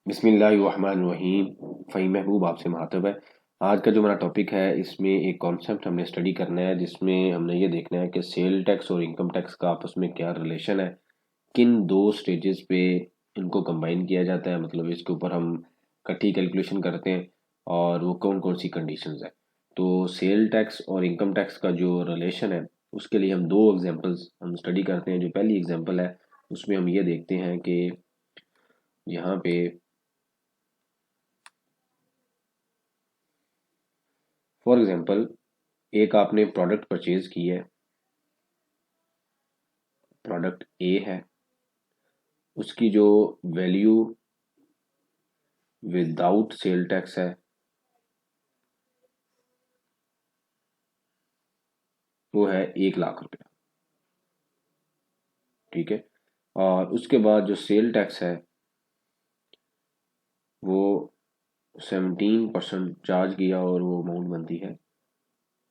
बिस्मिल्लाहिर्रहमानिर्रहीम। फ़हीम महबूब आपसे मुखातब है। आज का जो हमारा टॉपिक है इसमें एक कॉन्सेप्ट हमने स्टडी करना है जिसमें हमने ये देखना है कि सेल टैक्स और इनकम टैक्स का आपस में क्या रिलेशन है, किन दो स्टेजेस पे इनको कंबाइन किया जाता है, मतलब इसके ऊपर हम इकट्ठी कैलकुलेशन करते हैं और वो कौन कौन सी कंडीशंस है। तो सेल टैक्स और इनकम टैक्स का जो रिलेशन है उसके लिए हम दो एग्जांपल्स हम स्टडी करते हैं। जो पहली एग्जांपल है उसमें हम ये देखते हैं कि यहाँ पे फॉर एग्जांपल एक आपने प्रोडक्ट परचेज की है, प्रोडक्ट ए है, उसकी जो वैल्यू विदाउट सेल टैक्स है वो है 1 लाख रुपया। ठीक है। और उसके बाद जो सेल टैक्स है वो 17% चार्ज किया और वो अमाउंट बनती है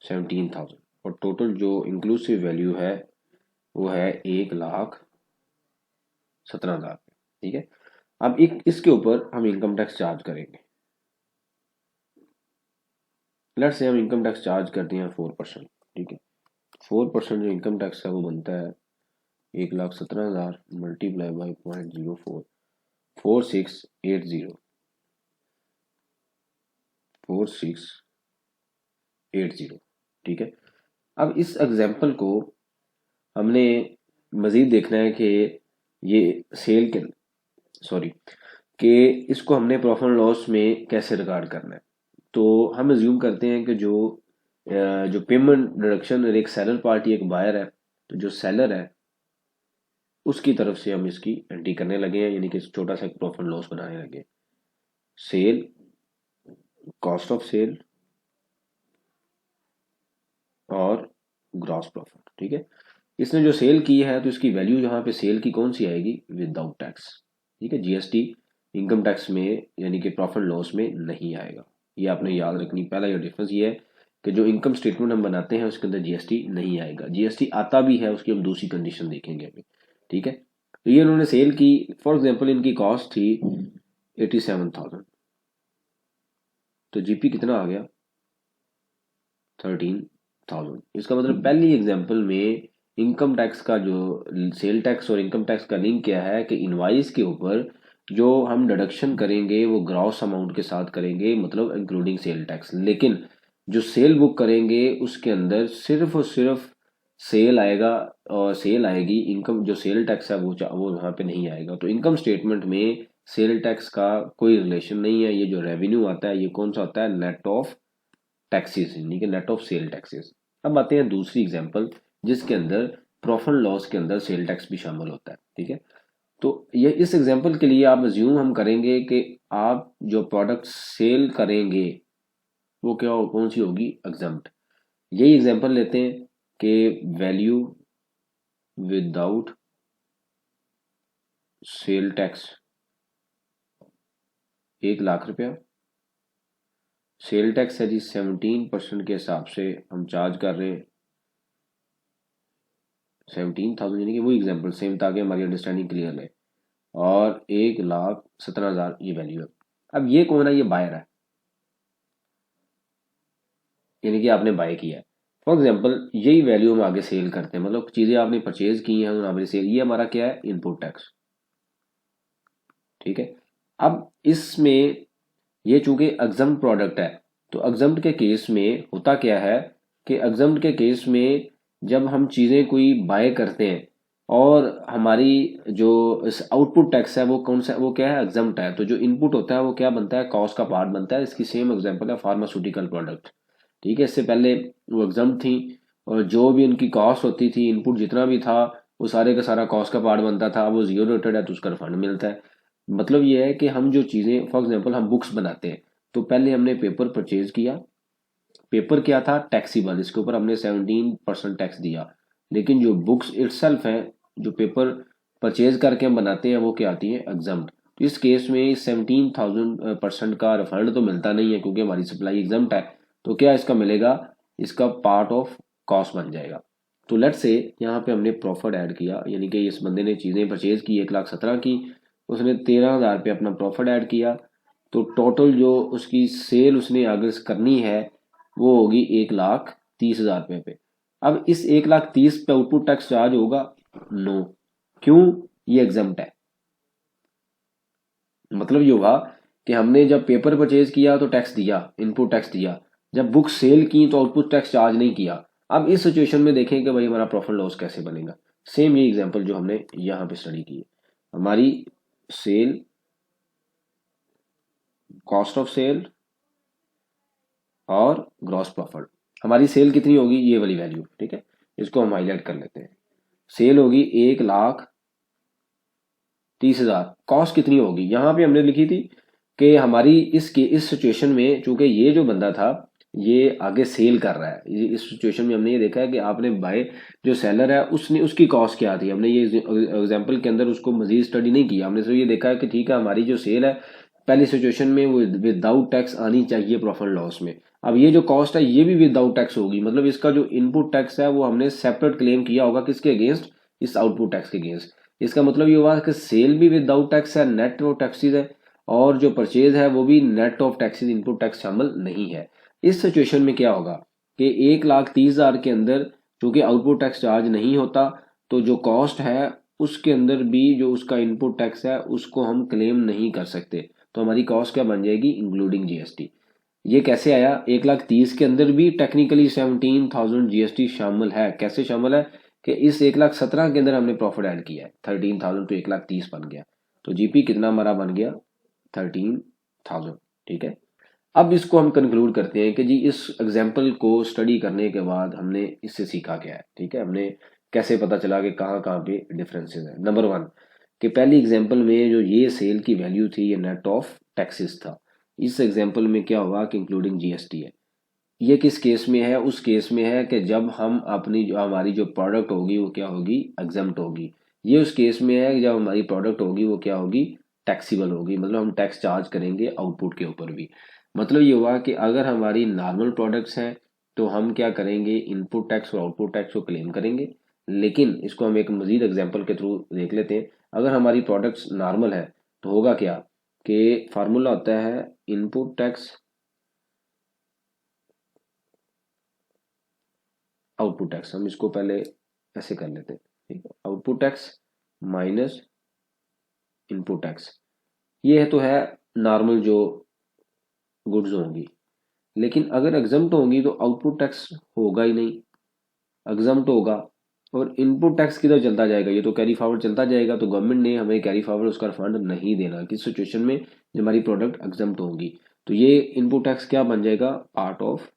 17,000 और टोटल जो इंक्लूसिव वैल्यू है वो है 1,17,000। ठीक है। अब एक इसके ऊपर हम इनकम टैक्स चार्ज करेंगे। लेट्स से हम इनकम टैक्स चार्ज करते हैं 4%। ठीक है। 4% जो इनकम टैक्स है वो बनता है 1,17,000 मल्टीप्लाई बाई 0.04, 4680, 4680। ठीक है। अब इस एग्जाम्पल को हमने मजीद देखना है कि ये सेल के सॉरी कि इसको हमने प्रॉफिट एंड लॉस में कैसे रिकॉर्ड करना है। तो हम अज्यूम करते हैं कि जो पेमेंट डिडक्शन एक सेलर पार्टी एक बायर है, तो जो सेलर है उसकी तरफ से हम इसकी एंट्री करने लगे हैं, यानी कि छोटा सा प्रॉफिट एंड लॉस बनाने लगे। सेल, कॉस्ट ऑफ सेल और ग्रॉस प्रॉफिट। ठीक है। इसने जो सेल की है तो इसकी वैल्यू यहाँ पे सेल की कौन सी आएगी, विदाउट टैक्स। ठीक है। जीएसटी इनकम टैक्स में यानी कि प्रॉफिट लॉस में नहीं आएगा। ये आपने याद रखनी। पहला ये डिफरेंस ये है कि जो इनकम स्टेटमेंट हम बनाते हैं उसके अंदर जीएसटी नहीं आएगा। जीएसटी आता भी है, उसकी हम दूसरी कंडीशन देखेंगे अभी। ठीक है। तो ये उन्होंने सेल की, फॉर एग्जाम्पल इनकी कॉस्ट थी 87,000, तो जीपी कितना आ गया 13,000। इसका मतलब पहली एग्जाम्पल में इनकम टैक्स का जो सेल टैक्स और इनकम टैक्स का लिंक क्या है कि इनवाइस के ऊपर जो हम डिडक्शन करेंगे वो ग्रॉस अमाउंट के साथ करेंगे, मतलब इंक्लूडिंग सेल टैक्स। लेकिन जो सेल बुक करेंगे उसके अंदर सिर्फ और सिर्फ सेल आएगा और सेल आएगी। इनकम जो सेल टैक्स है वो वहाँ पे नहीं आएगा। तो इनकम स्टेटमेंट में सेल टैक्स का कोई रिलेशन नहीं है। ये जो रेवेन्यू आता है ये कौन सा होता है, नेट ऑफ टैक्सेस, यानी कि नेट ऑफ सेल टैक्सेस। अब आते हैं दूसरी एग्जांपल जिसके अंदर प्रॉफिट लॉस के अंदर सेल टैक्स भी शामिल होता है। ठीक है। तो ये इस एग्जांपल के लिए आप अज्यूम हम करेंगे कि आप जो प्रोडक्ट सेल करेंगे वो क्या हो, कौन सी होगी, एग्जम्प्ट। यही एग्जांपल लेते हैं कि value without sale tax 1 lakh रुपया। सेल टैक्स है जी 17% के हिसाब से हम चार्ज कर रहे हैं 17,000, यानी कि वो एग्जाम्पल सेम ताकि हमारी अंडरस्टैंडिंग क्लियर रहे। और 1,17,000 ये वैल्यू है। अब ये कौन है, ये बायर है, यानी कि आपने बाय किया है। फॉर एग्जाम्पल यही वैल्यू हम आगे सेल करते हैं, मतलब चीजें आपने परचेज की हैं आपने सेल, ये हमारा क्या है, इनपुट टैक्स। ठीक है। अब इसमें ये चूंकि एग्जम्प्ट प्रोडक्ट है, तो एग्जम्प्ट के केस में होता क्या है कि एग्जम्प्ट के केस में जब हम चीजें कोई बाय करते हैं और हमारी जो आउटपुट टैक्स है वो कौन सा, वो क्या है, एग्जम्प्ट है। तो जो इनपुट होता है वो क्या बनता है, कॉस्ट का पार्ट बनता है। इसकी सेम एग्जांपल है फार्मास्यूटिकल प्रोडक्ट। ठीक है। इससे पहले वो एग्जम्प्ट थी और जो भी उनकी कॉस्ट होती थी, इनपुट जितना भी था वो सारे का सारा कॉस्ट का पार्ट बनता था। वो जीरो रेटेड है तो उसका रिफंड मिलता है। मतलब ये है कि हम जो चीज़ें, फॉर एग्जांपल हम बुक्स बनाते हैं तो पहले हमने पेपर परचेज किया, पेपर क्या था, टैक्सीबल, इसके ऊपर हमने 17% टैक्स दिया। लेकिन जो बुक्स इटसेल्फ है, जो पेपर परचेज करके हम बनाते हैं वो क्या आती है, एग्जम्प्ट। तो इस केस में 17,000% का रिफंड तो मिलता नहीं है क्योंकि हमारी सप्लाई एग्जम्प्ट है। तो क्या इसका मिलेगा, इसका पार्ट ऑफ कॉस्ट बन जाएगा। तो लेट्स से यहाँ पे हमने प्रॉफिट ऐड किया, यानी कि इस बंदे ने चीज़ें परचेज की 1,17,000 की, उसने 13,000 रुपये अपना प्रॉफिट ऐड किया, तो टोटल जो उसकी सेल उसने अगर करनी है वो होगी 1,30,000 रुपये पे। अब इस 1,30,000 पे आउटपुट टैक्स चार्ज होगा? नो। क्यों? ये एग्जम्प्ट है। मतलब ये होगा कि हमने जब पेपर परचेज किया तो टैक्स दिया, इनपुट टैक्स दिया, जब बुक सेल की तो आउटपुट टैक्स चार्ज नहीं किया। अब इस सिचुएशन में देखें कि भाई हमारा प्रॉफिट लॉस कैसे बनेगा। सेम ये एग्जांपल जो हमने यहाँ पे स्टडी की है, हमारी सेल, कॉस्ट ऑफ सेल और ग्रॉस प्रॉफिट। हमारी सेल कितनी होगी? ये वाली वैल्यू, ठीक है, इसको हम हाईलाइट कर लेते हैं। सेल होगी 1,30,000। कॉस्ट कितनी होगी? यहाँ पे हमने लिखी थी कि हमारी इस सिचुएशन में चूंकि ये जो बंदा था ये आगे सेल कर रहा है, इस सिचुएशन में हमने ये देखा है कि आपने बाय, जो सेलर है उसने, उसकी कॉस्ट क्या थी, हमने ये एग्जांपल के अंदर उसको मजीद स्टडी नहीं किया। हमने सिर्फ ये देखा है कि ठीक है हमारी जो सेल है पहली सिचुएशन में वो विदाउट टैक्स आनी चाहिए प्रॉफिट लॉस में। अब ये जो कॉस्ट है ये भी विदाउट टैक्स होगी, मतलब इसका जो इनपुट टैक्स है वो हमने सेपरेट क्लेम किया होगा, किसके अगेंस्ट? इस आउटपुट टैक्स के अगेंस्ट। इसका मतलब ये हुआ कि सेल भी विदाउट टैक्स है, नेट ऑफ टैक्सेस है, और जो परचेज है वो भी net of taxes, input tax शामिल नहीं है। इस सिचुएशन में क्या होगा कि 1,30,000 के अंदर चूंकि आउटपुट टैक्स चार्ज नहीं होता, तो जो कॉस्ट है उसके अंदर भी जो उसका इनपुट टैक्स है उसको हम क्लेम नहीं कर सकते। तो हमारी कॉस्ट क्या बन जाएगी? Including GST. ये कैसे आया? 1,30,000 के अंदर भी टेक्निकली 17,000 जीएसटी शामिल है। कैसे शामिल है कि इस 1,17,000 के अंदर हमने प्रॉफिट ऐड किया है, 13,000 तो 1,30,000 बन गया, तो जीपी कितना हमारा बन गया? 13,000। ठीक है, अब इसको हम कंक्लूड करते हैं कि जी इस एग्जाम्पल को स्टडी करने के बाद हमने इससे सीखा क्या है। ठीक है, हमने कैसे पता चला कि कहाँ कहाँ पे डिफरेंसेस है। नंबर 1 कि पहली एग्जाम्पल में जो ये सेल की वैल्यू थी ये नेट ऑफ टैक्सेस था। इस एग्जाम्पल में क्या होगा कि इंक्लूडिंग जीएसटी है। ये किस केस में है? उस केस में है कि जब हम अपनी जो हमारी जो प्रोडक्ट होगी वो क्या होगी? एग्जम्प्ट होगी। ये उस केस में है कि जब हमारी प्रोडक्ट होगी वो क्या होगी? टैक्सीबल होगी, मतलब हम टैक्स चार्ज करेंगे आउटपुट के ऊपर भी। मतलब ये हुआ कि अगर हमारी नॉर्मल प्रोडक्ट्स हैं तो हम क्या करेंगे? इनपुट टैक्स और आउटपुट टैक्स को क्लेम करेंगे। लेकिन इसको हम एक मजीद एग्जाम्पल के थ्रू देख लेते हैं। अगर हमारी प्रोडक्ट्स नॉर्मल है तो होगा क्या कि फार्मूला होता है इनपुट टैक्स आउटपुट टैक्स। हम इसको पहले ऐसे कर लेते हैं, ठीक है, output tax minus input tax. ये है तो है नॉर्मल जो गुड्स होंगी। लेकिन अगर एग्जम्प्ट होंगी तो आउटपुट टैक्स होगा ही नहीं, एग्जम्प्ट होगा, और इनपुट टैक्स किधर चलता जाएगा? ये तो कैरी फॉरवर्ड चलता जाएगा, तो गवर्नमेंट ने हमें कैरी फॉरवर्ड उसका फंड नहीं देना किस सिचुएशन में? जब हमारी प्रोडक्ट एग्जम्प्ट होंगी। तो ये इनपुट टैक्स क्या बन जाएगा? Part of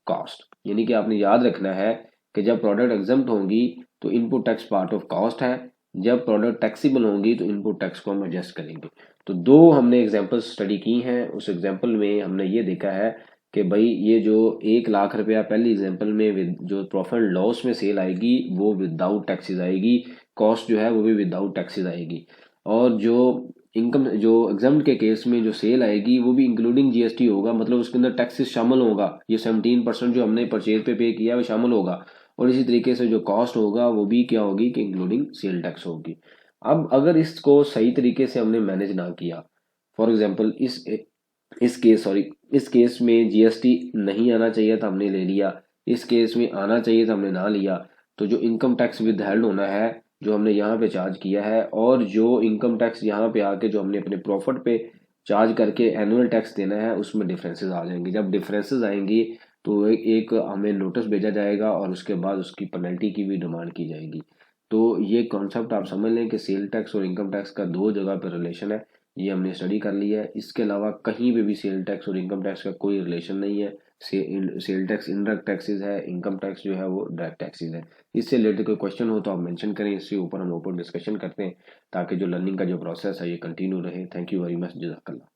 cost. यानी कि आपने याद रखना है कि जब प्रोडक्ट एग्जम्प्ट होंगी तो input tax part of cost है, जब प्रोडक्ट टैक्सीबल होंगी तो इनपुट टैक्स को हम एडजस्ट करेंगे। तो दो हमने एग्जांपल स्टडी की हैं। उस एग्जांपल में हमने ये देखा है कि भाई ये जो 1,00,000 रुपया पहली एग्जांपल में जो प्रॉफिट लॉस में सेल आएगी वो विदाउट टैक्सेस आएगी, कॉस्ट जो है वो भी विदाउट टैक्सेस आएगी। और जो इनकम, जो एग्जाम्प्ट के केस में जो सेल आएगी वो भी इंक्लूडिंग जीएसटी होगा, मतलब उसके अंदर टैक्सेस शामिल होगा। ये 17% जो हमने परचेज पे किया वो शामिल होगा। और इसी तरीके से जो कॉस्ट होगा वो भी क्या होगी कि इंक्लूडिंग सेल टैक्स होगी। अब अगर इसको सही तरीके से हमने मैनेज ना किया, फॉर एग्जाम्पल इस केस में जीएसटी नहीं आना चाहिए था, हमने ले लिया। इस केस में आना चाहिए था, हमने ना लिया। तो जो इनकम टैक्स विदहेल्ड होना है जो हमने यहाँ पे चार्ज किया है, और जो इनकम टैक्स यहाँ पे आके जो हमने अपने प्रॉफिट पे चार्ज करके एनुअल टैक्स देना है, उसमें डिफरेंसेस आ जाएंगे। जब डिफरेंसेस आएंगी तो एक हमें नोटिस भेजा जाएगा और उसके बाद उसकी पेनल्टी की भी डिमांड की जाएगी। तो ये कॉन्सेप्ट आप समझ लें कि सेल टैक्स और इनकम टैक्स का दो जगह पर रिलेशन है। ये हमने स्टडी कर लिया है। इसके अलावा कहीं पे भी सेल टैक्स और इनकम टैक्स का कोई रिलेशन नहीं है। सेल टैक्स इनडायरेक्ट टैक्सेस है, इनकम टैक्स जो है वो डायरेक्ट टैक्सेस है। इससे रिलेटेड कोई क्वेश्चन हो तो आप मेंशन करें, इसके ऊपर हम ओपन डिस्कशन करते हैं ताकि जो लर्निंग का जो प्रोसेस है ये कंटिन्यू रहे। थैंक यू वेरी मच, जज़ाकल्लाह।